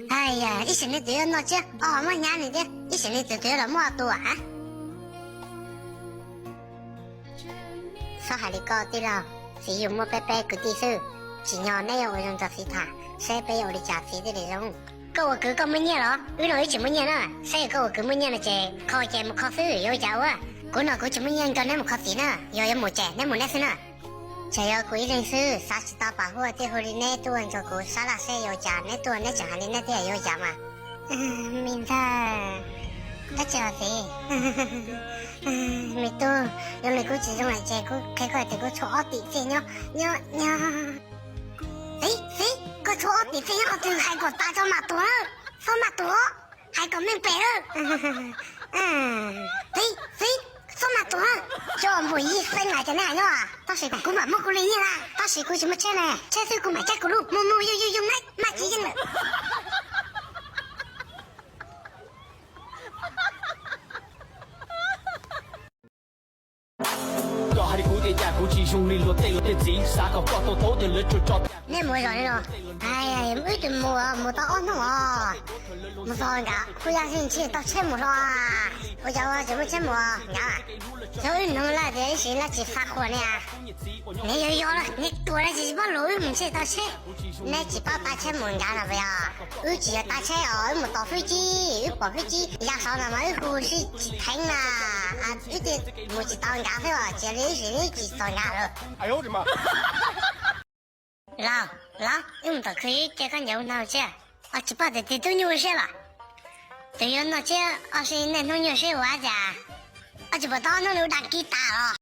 哎呀，一心里对那这哦，我娘你的，一心里就对了么多啊？说下你搞对了，是有么白白个地手，今年那样我用着飞他，谁被我的家飞的那种。跟我哥哥没年了，为了一没年了，谁跟我哥没年了这考节目考试要教我，过那个这么年个那么考试呢，要没这那么那是呢。这要贵人手，啥子打把火，最后的那多人这个啥那些要加，那多那讲的那点要加嘛。明白，那叫谁？没多，用那个这种来这个开开这个错的这样，谁个错的这样就还个打着马多，说马多，还个明白了。谁说马多，这没意思啊，这那样啊，到时个姑妈没过来你啦，到时个什么车呢？车水姑妈加个路，有来马几人了。你没人了，哎呀，没得没到安弄啊，没说的，回家先去到车没了啊，我叫我怎么车没啊？所以弄了这些那去发火呢，你又要了，你多了几把路又没去到车，那几把打车没干了不呀？有几要打车哦，又没到飞机，又跑飞机，压上了嘛，又过去去疼啦，啊，有点没去到人家去了，这里是你去到人家了。哎呦我的妈！老，我们都可以这个牛脑子，啊，只把这都牛血了，都有那这，是那弄牛血娃子，啊，就把到那牛打给打了。